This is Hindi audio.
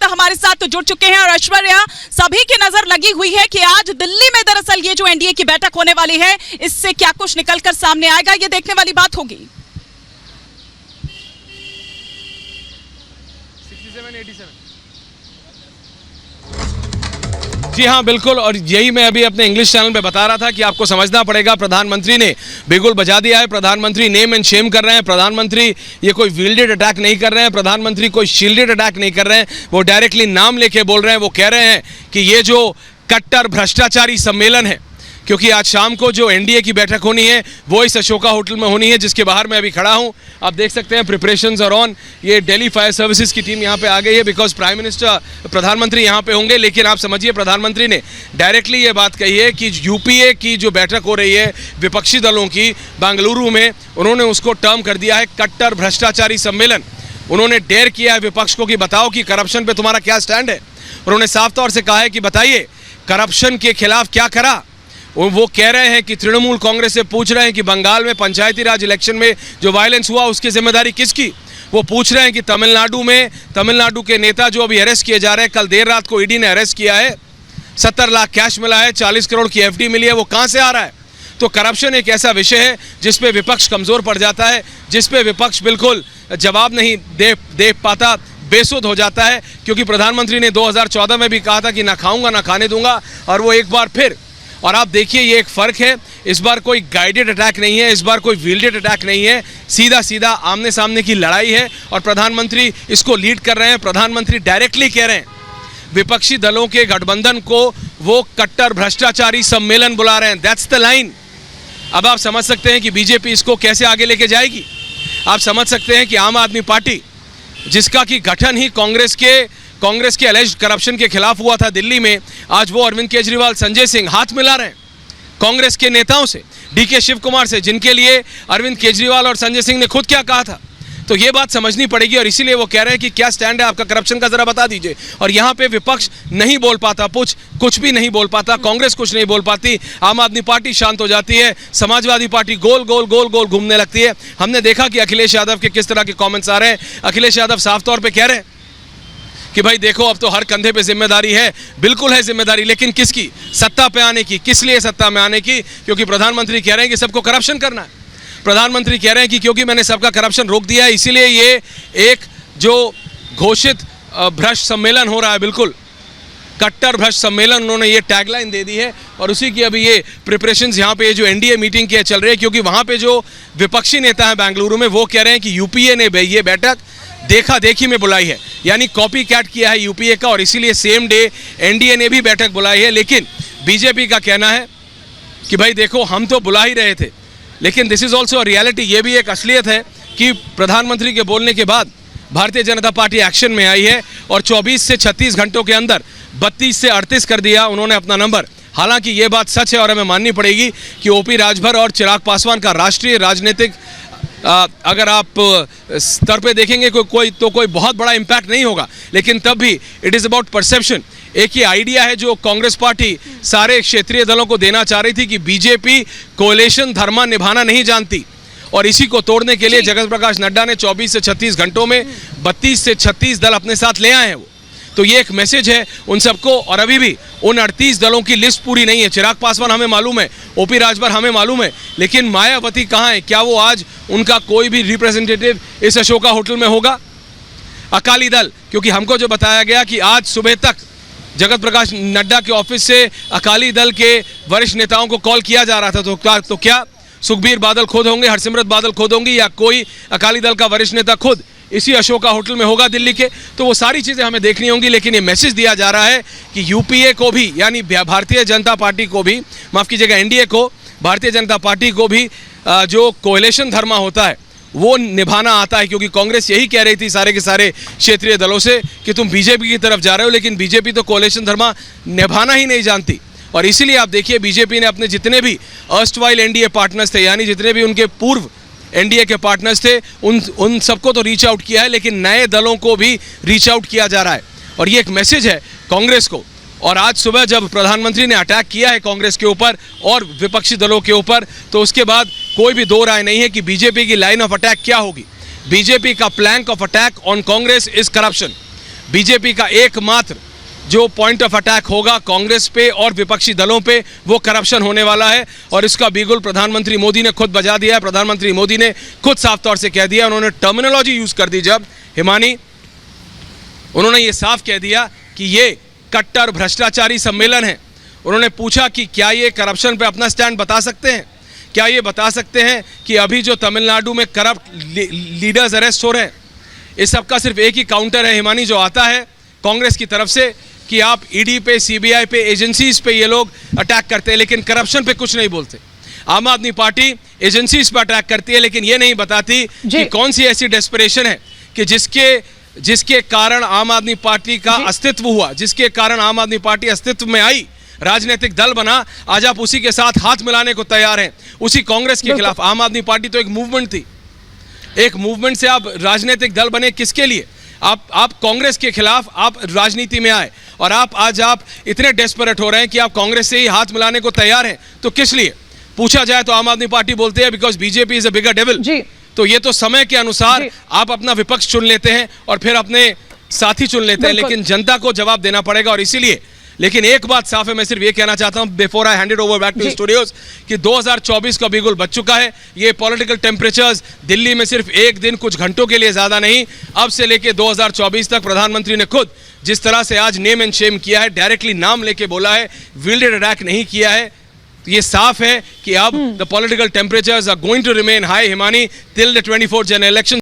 नेता हमारे साथ जुड़ चुके हैं और ऐश्वर्या, सभी की नजर लगी हुई है कि आज दिल्ली में दरअसल ये जो एनडीए की बैठक होने वाली है, इससे क्या कुछ निकलकर सामने आएगा, ये देखने वाली बात होगी। 67-87 जी हाँ बिल्कुल, और यही मैं अभी अपने इंग्लिश चैनल पे बता रहा था कि आपको समझना पड़ेगा, प्रधानमंत्री ने बिल्कुल बजा दिया है। प्रधानमंत्री नेम एंड शेम कर रहे हैं। प्रधानमंत्री ये कोई वील्डेड अटैक नहीं कर रहे हैं, प्रधानमंत्री कोई शील्डेड अटैक नहीं कर रहे हैं, वो डायरेक्टली नाम लेके बोल रहे हैं। वो कह रहे हैं कि ये जो कट्टर भ्रष्टाचारी सम्मेलन है, क्योंकि आज शाम को जो एनडीए की बैठक होनी है वो इस अशोका होटल में होनी है, जिसके बाहर मैं अभी खड़ा हूं। आप देख सकते हैं प्रिपरेशंस आर ऑन। ये दिल्ली फायर सर्विसेज की टीम यहां पे आ गई है, बिकॉज प्राइम मिनिस्टर प्रधानमंत्री यहां पे होंगे। लेकिन आप समझिए, प्रधानमंत्री ने डायरेक्टली ये बात कही है कि यूपीए की जो बैठक हो रही है विपक्षी दलों की बेंगलुरु में, उन्होंने उसको टर्म कर दिया है कट्टर भ्रष्टाचारी सम्मेलन। उन्होंने डेयर किया है विपक्ष को कि बताओ कि करप्शन पे तुम्हारा क्या स्टैंड है। उन्होंने साफ तौर से कहा है कि बताइए करप्शन के खिलाफ क्या करा। वो कह रहे हैं कि तृणमूल कांग्रेस से पूछ रहे हैं कि बंगाल में पंचायती राज इलेक्शन में जो वायलेंस हुआ उसकी जिम्मेदारी किसकी। वो पूछ रहे हैं कि तमिलनाडु के नेता जो अभी अरेस्ट किए जा रहे हैं, कल देर रात को ईडी ने अरेस्ट किया है, 70 लाख कैश मिला है, 40 करोड़ की एफडी मिली है, वो कहाँ से आ रहा है। तो करप्शन एक ऐसा विषय है जिस पे विपक्ष कमज़ोर पड़ जाता है, जिस पे विपक्ष बिल्कुल जवाब नहीं दे पाता, बेसुध हो जाता है। क्योंकि प्रधानमंत्री ने 2014 में भी कहा था कि ना खाऊंगा ना खाने दूंगा, और वो एक बार फिर। और आप देखिए ये एक फ़र्क है, इस बार कोई गाइडेड अटैक नहीं है, इस बार कोई वील्डेड अटैक नहीं है, सीधा सीधा आमने सामने की लड़ाई है और प्रधानमंत्री इसको लीड कर रहे हैं। प्रधानमंत्री डायरेक्टली कह रहे हैं विपक्षी दलों के गठबंधन को वो कट्टर भ्रष्टाचारी सम्मेलन बुला रहे हैं। That's the line. अब आप समझ सकते हैं कि बीजेपी इसको कैसे आगे लेके जाएगी। आप समझ सकते हैं कि आम आदमी पार्टी, जिसका कि गठन ही कांग्रेस के अलेज्ड करप्शन के खिलाफ हुआ था दिल्ली में, आज वो अरविंद केजरीवाल, संजय सिंह हाथ मिला रहे हैं कांग्रेस के नेताओं से, डीके शिव कुमार से, जिनके लिए अरविंद केजरीवाल और संजय सिंह ने खुद क्या कहा था। तो ये बात समझनी पड़ेगी और इसीलिए वो कह रहे हैं कि क्या स्टैंड है आपका करप्शन का, जरा बता दीजिए। और यहाँ पे विपक्ष नहीं बोल पाता, कुछ भी नहीं बोल पाता, कांग्रेस कुछ नहीं बोल पाती, आम आदमी पार्टी शांत हो जाती है, समाजवादी पार्टी गोल गोल घूमने लगती है। हमने देखा कि अखिलेश यादव के किस तरह के कॉमेंट्स आ रहे हैं। अखिलेश यादव साफ तौर पर कह रहे हैं कि भाई देखो अब तो हर कंधे पे जिम्मेदारी है। बिल्कुल है जिम्मेदारी, लेकिन किसकी? सत्ता पे आने की। किस लिए सत्ता में आने की? क्योंकि प्रधानमंत्री कह रहे हैं कि सबको करप्शन करना है। प्रधानमंत्री कह रहे हैं कि क्योंकि मैंने सबका करप्शन रोक दिया है, इसीलिए ये एक जो घोषित भ्रष्ट सम्मेलन हो रहा है, बिल्कुल कट्टर भ्रष्ट सम्मेलन, उन्होंने ये टैगलाइन दे दी है। और उसी की अभी ये प्रिपरेशंस यहाँ पे जो एनडीए मीटिंग की चल रही है, क्योंकि वहाँ पे जो विपक्षी नेता हैं बेंगलुरु में, वो कह रहे हैं कि यूपीए ने ये बैठक देखा देखी में बुलाई है, यानी कॉपी कैट किया है यूपीए का, और इसीलिए सेम डे एनडीए ने भी बैठक बुलाई है। लेकिन बीजेपी का कहना है कि भाई देखो हम तो बुला ही रहे थे, लेकिन this is also a reality. ये भी एक असलियत है कि प्रधानमंत्री के बोलने के बाद भारतीय जनता पार्टी एक्शन में आई है और 24 से 36 घंटों के अंदर 32 से 38 कर दिया उन्होंने अपना नंबर। हालांकि ये बात सच है और हमें माननी पड़ेगी कि ओपी राजभर और चिराग पासवान का राष्ट्रीय राजनीतिक अगर आप स्तर पे देखेंगे कोई बहुत बड़ा इम्पैक्ट नहीं होगा, लेकिन तब भी इट इज़ अबाउट परसेप्शन। एक ये आइडिया है जो कांग्रेस पार्टी सारे क्षेत्रीय दलों को देना चाह रही थी कि बीजेपी कोएलिशन धर्म निभाना नहीं जानती, और इसी को तोड़ने के लिए जगत प्रकाश नड्डा ने 24 से 36 घंटों में 32 से 36 दल अपने साथ ले आए हैं। वो तो ये एक मैसेज है उन सबको। और अभी भी उन 38 दलों की लिस्ट पूरी नहीं है। चिराग पासवान हमें मालूम है, ओपी राजभर हमें मालूम है, लेकिन मायावती कहाँ है? क्या वो आज उनका कोई भी रिप्रेजेंटेटिव इस अशोका होटल में होगा? अकाली दल, क्योंकि हमको जो बताया गया कि आज सुबह तक जगत प्रकाश नड्डा के ऑफिस से अकाली दल के वरिष्ठ नेताओं को कॉल किया जा रहा था, तो क्या सुखबीर बादल खुद होंगे, हरसिमरत बादल खुद होंगी, या कोई अकाली दल का वरिष्ठ नेता खुद इसी अशोका होटल में होगा दिल्ली के? तो वो सारी चीज़ें हमें देखनी होंगी। लेकिन ये मैसेज दिया जा रहा है कि यूपीए को भी, यानी भारतीय जनता पार्टी को भी, माफ़ कीजिएगा एनडीए को, भारतीय जनता पार्टी को भी जो कोएलिशन धर्म होता है वो निभाना आता है। क्योंकि कांग्रेस यही कह रही थी सारे के सारे क्षेत्रीय दलों से कि तुम बीजेपी की तरफ जा रहे हो, लेकिन बीजेपी तो कोएलिशन धर्म निभाना ही नहीं जानती। और इसीलिए आप देखिए बीजेपी ने अपने जितने भी अर्स्टवाइल एनडीए पार्टनर्स थे, यानी जितने भी उनके पूर्व एनडीए के पार्टनर्स थे, उन सबको तो रीच आउट किया है, लेकिन नए दलों को भी रीच आउट किया जा रहा है। और ये एक मैसेज है कांग्रेस को। और आज सुबह जब प्रधानमंत्री ने अटैक किया है कांग्रेस के ऊपर और विपक्षी दलों के ऊपर, तो उसके बाद कोई भी दो राय नहीं है कि बीजेपी की लाइन ऑफ अटैक क्या होगी। बीजेपी का plank of attack on Congress is corruption. BJP का एकमात्र जो पॉइंट ऑफ अटैक होगा कांग्रेस पे और विपक्षी दलों पे, वो करप्शन होने वाला है। और इसका बिगुल प्रधानमंत्री मोदी ने खुद बजा दिया है। प्रधानमंत्री मोदी ने खुद साफ तौर से कह दिया, उन्होंने टर्मिनोलॉजी यूज कर दी जब हिमानी, उन्होंने ये साफ कह दिया कि ये कट्टर भ्रष्टाचारी सम्मेलन है। उन्होंने पूछा कि क्या ये करप्शन पे अपना स्टैंड बता सकते हैं, क्या ये बता सकते हैं कि अभी जो तमिलनाडु में करप्ट लीडर्स अरेस्ट हो रहे हैं, इस सब का सिर्फ एक ही काउंटर है हिमानी जो आता है कांग्रेस की तरफ से कि आप ईडी पे, सीबीआई पे, एजेंसीज पे ये लोग अटैक करते हैं लेकिन करप्शन पे कुछ नहीं बोलते। आम आदमी पार्टी एजेंसीज पे अटैक करती है लेकिन ये नहीं बताती कि कौन सी ऐसी डेस्परेशन है कि जिसके कारण आम आदमी पार्टी का अस्तित्व हुआ, जिसके कारण आम आदमी पार्टी अस्तित्व में आई, राजनीतिक दल बना, आज आप उसी के साथ हाथ मिलाने को तैयार हैं, उसी कांग्रेस के खिलाफ। आम आदमी पार्टी तो एक मूवमेंट थी, एक मूवमेंट से आप राजनीतिक दल बने किसके लिए? आप कांग्रेस के खिलाफ आप राजनीति में आए और आज आप इतने डेस्परेट हो रहे हैं कि आप कांग्रेस से ही हाथ मिलाने को तैयार हैं, तो किस लिए? पूछा जाए तो आम आदमी पार्टी बोलते हैं because BJP is a bigger devil. तो ये तो समय के अनुसार आप अपना विपक्ष चुन लेते हैं और फिर अपने साथी चुन लेते हैं, लेकिन जनता को जवाब देना पड़ेगा। और इसीलिए, लेकिन एक बात साफ है, मैं सिर्फ ये कहना चाहता हूं before I hand it over back to studios कि 2024 का बिगुल बच चुका है। ये पॉलिटिकल टेम्परेचर्स दिल्ली में सिर्फ एक दिन कुछ घंटों के लिए ज्यादा नहीं, अब से लेके 2024 तक प्रधानमंत्री ने खुद जिस तरह से आज नेम एंड शेम किया है, डायरेक्टली नाम लेके बोला है, विल्डेड अटैक नहीं किया है, तो ये साफ है कि अब the political temperatures are going to remain high Himani till the 24th general election.